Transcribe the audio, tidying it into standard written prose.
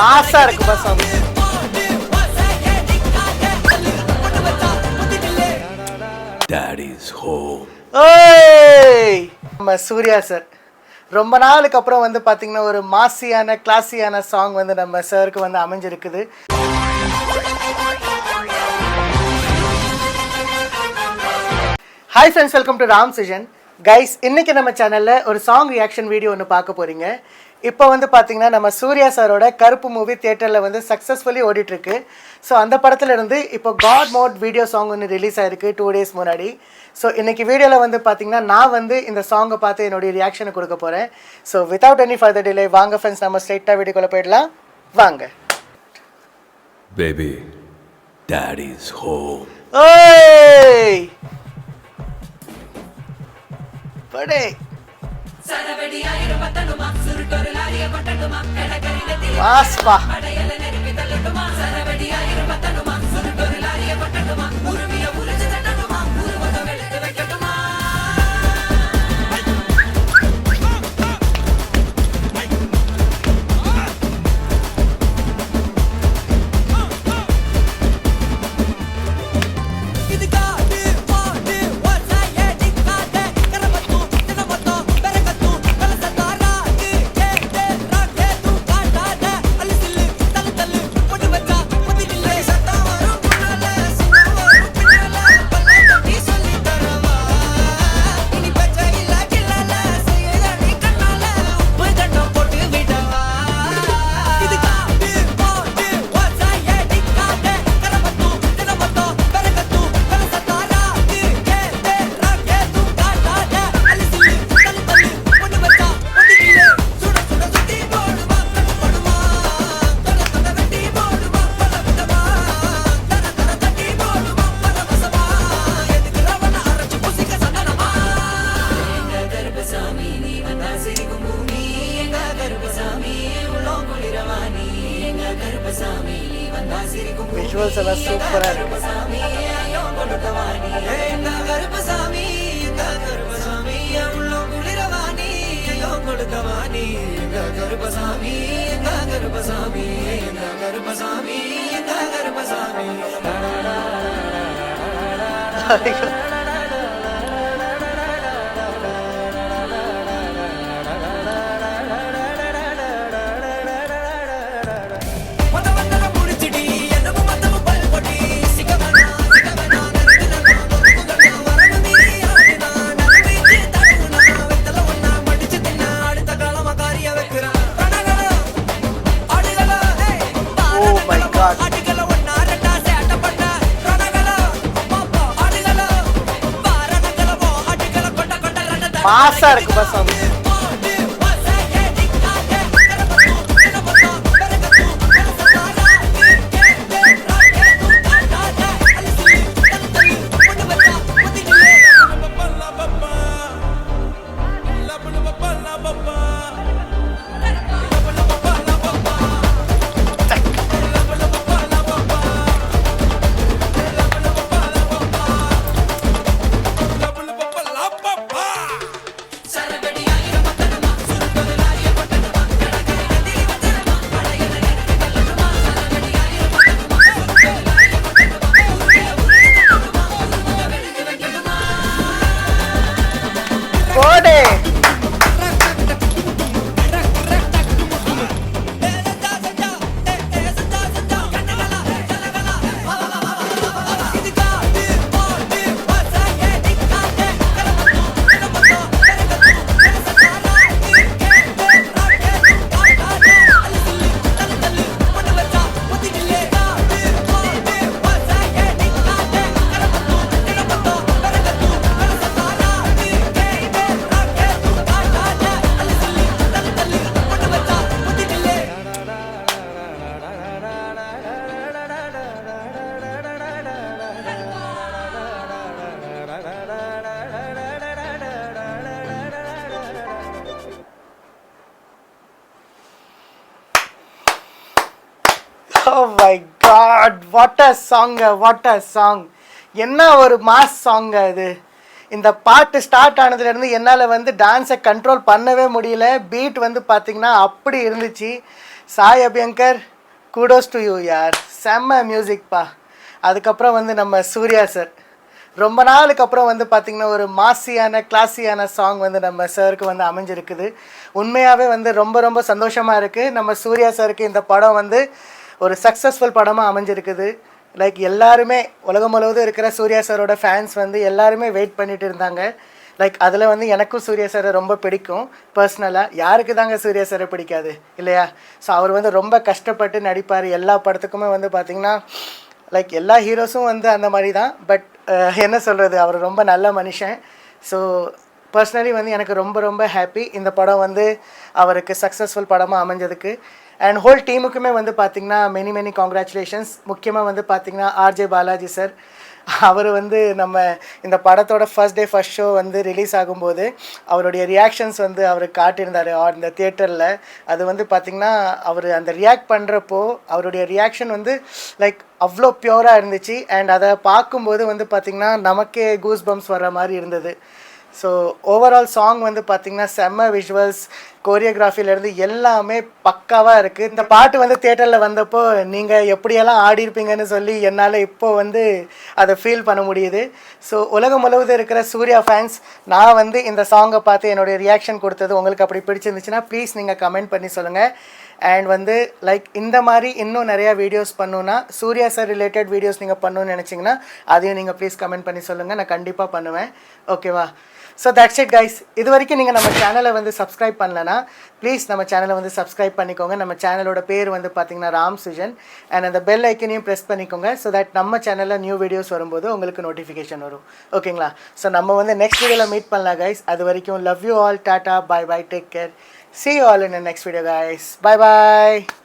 மாசா இருக்கு bus song. Daddy's home. ஏய் நம்ம சூர்யா சார் ரொம்ப நாளுக்கு அப்புறம் வந்து பார்த்தீங்கன்னா ஒரு மாசியான கிளாஸியான சாங் வந்து நம்ம சாருக்கு வந்து அமைஞ்சிருக்குது. Hi friends, welcome to Ram Sijan. Guys, இன்றைக்கி நம்ம சேனலில் ஒரு சாங் ரியாக்ஷன் வீடியோ ஒன்று பார்க்க போகிறீங்க. இப்போ வந்து பார்த்தீங்கன்னா நம்ம சூர்யா சாரோட கருப்பு மூவி தியேட்டரில் வந்து சக்ஸஸ்ஃபுல்லி ஓடிட்டுருக்கு. ஸோ அந்த படத்தில் இருந்து இப்போ காட் மோட் வீடியோ சாங் ஒன்று ரிலீஸ் ஆகிருக்கு 2 days முன்னாடி. ஸோ இன்றைக்கி வீடியோவில் வந்து பார்த்தீங்கன்னா நான் வந்து இந்த சாங்கை பார்த்து என்னுடைய ரியாக்ஷனை கொடுக்க போகிறேன். So without any further delay வாங்க ஃப்ரெண்ட்ஸ், நம்ம ஸ்ட்ரெயிட்டாக வீடியோக்குள்ளே போயிடலாம். வாங்க. Baby, Daddy's home. ஓய் படே மாஸ்பா விஷுவல்ஸ் எல்லாம் சூப்பராக இருக்கு. மாசா இருக்கு bus song. Oh my god, what a song, what a song. என்ன ஒரு மாஸ் சாங் அது. இந்த பாட்டு ஸ்டார்ட் ஆனதுலேருந்து என்னால் வந்து டான்ஸை கண்ட்ரோல் பண்ணவே முடியல. பீட் வந்து பார்த்திங்கன்னா அப்படி இருந்துச்சு. Sai Abhyankar kudos to you யார், செம்ம மியூசிக்ப்பா. அதுக்கப்புறம் வந்து நம்ம சூர்யா சார், ரொம்ப நாளுக்கு அப்புறம் வந்து பார்த்திங்கன்னா ஒரு மாசியான கிளாஸியான சாங் வந்து நம்ம சாருக்கு வந்து அமைஞ்சிருக்குது. உண்மையாகவே வந்து ரொம்ப ரொம்ப சந்தோஷமாக இருக்குது. நம்ம சூர்யா சாருக்கு இந்த படம் வந்து ஒரு சக்ஸஸ்ஃபுல் படமாக அமைஞ்சிருக்குது. லைக் எல்லாருமே உலகம் முழுவதும் இருக்கிற சூர்யா சாரோட ஃபேன்ஸ் வந்து எல்லாருமே வெயிட் பண்ணிட்டு இருந்தாங்க. லைக் அதில் வந்து எனக்கும் சூர்யா சாரை ரொம்ப பிடிக்கும் பர்சனலாக. யாருக்கு தாங்க சூர்யா சாரை பிடிக்காது இல்லையா? ஸோ அவர் வந்து ரொம்ப கஷ்டப்பட்டு நடிப்பார். எல்லா படத்துக்குமே வந்து பார்த்திங்கன்னா லைக் எல்லா ஹீரோஸும் வந்து அந்த மாதிரி தான். பட் என்ன சொல்கிறது, அவர் ரொம்ப நல்ல மனுஷன். ஸோ பர்சனலி வந்து எனக்கு ரொம்ப ரொம்ப ஹாப்பி இந்த படம் வந்து அவருக்கு சக்ஸஸ்ஃபுல் படமாக அமைஞ்சதுக்கு. அண்ட் ஹோல் டீமுக்குமே வந்து பார்த்திங்கன்னா மெனி காங்க்ராச்சுலேஷன்ஸ். முக்கியமாக வந்து பார்த்திங்கன்னா ஆர்ஜே பாலாஜி சார், அவர் வந்து நம்ம இந்த படத்தோட ஃபர்ஸ்ட் டே ஃபர்ஸ்ட் ஷோ வந்து ரிலீஸ் ஆகும்போது அவருடைய ரியாக்ஷன்ஸ் வந்து அவர் காட்டியிருந்தார் அந்த தியேட்டரில். அது வந்து பார்த்திங்கன்னா அவர் அந்த ரியாக்ட் பண்ணுறப்போ அவருடைய ரியாக்ஷன் வந்து லைக் அவ்வளோ ப்யூராக இருந்துச்சு. அண்ட் அதை பார்க்கும்போது வந்து பார்த்திங்கன்னா நமக்கே கூஸ் பம்ப்ஸ் வர்ற மாதிரி இருந்தது. ஸோ ஓவரால் சாங் வந்து பார்த்திங்கன்னா செம்ம விஷுவல்ஸ், கோரியோகிராஃபிலேருந்து எல்லாமே பக்காவாக இருக்குது. இந்த பாட்டு வந்து தியேட்டரில் வந்தப்போ நீங்கள் எப்படியெல்லாம் ஆடிருப்பீங்கன்னு சொல்லி என்னால் இப்போது வந்து அதை ஃபீல் பண்ண முடியுது. ஸோ உலகம் முழுவதும் இருக்கிற சூர்யா ஃபேன்ஸ், நான் வந்து இந்த சாங்கை பார்த்து என்னுடைய ரியாக்ஷன் கொடுத்தது உங்களுக்கு அப்படி பிடிச்சிருந்துச்சுன்னா ப்ளீஸ் நீங்கள் கமெண்ட் பண்ணி சொல்லுங்கள். அண்ட் வந்து லைக் இந்த மாதிரி இன்னும் நிறையா வீடியோஸ் பண்ணணுன்னா, சூர்யா சார் ரிலேட்டட் வீடியோஸ் நீங்கள் பண்ணணுன்னு நினச்சிங்கன்னா அதையும் நீங்கள் ப்ளீஸ் கமெண்ட் பண்ணி சொல்லுங்கள், நான் கண்டிப்பாக பண்ணுவேன். ஓகேவா? So that's it guys. இது வரைக்கும் நீங்கள் நம்ம சேனலை வந்து சப்ஸ்கிரைப் பண்ணலன்னா ப்ளீஸ் நம்ம சேனலை வந்து சப்ஸ்கிரைப் பண்ணிக்கோங்க. நம்ம சேனலோட பேர் வந்து பார்த்திங்கன்னா ராம் சுஜன். அண்ட் அந்த பெல் ஐக்கனையும் ப்ரெஸ் பண்ணிக்கோங்க. ஸோ தட் நம்ம சேனலில் நியூ வீடியோஸ் வரும்போது உங்களுக்கு நோட்டிஃபிகேஷன் வரும். ஓகேங்களா? ஸோ நம்ம வந்து நெக்ஸ்ட் வீடியோவில் மீட் பண்ணலாம் கைஸ். அது வரைக்கும் love you all, tata, bye bye, take care. See you all in the next video guys. Bye bye.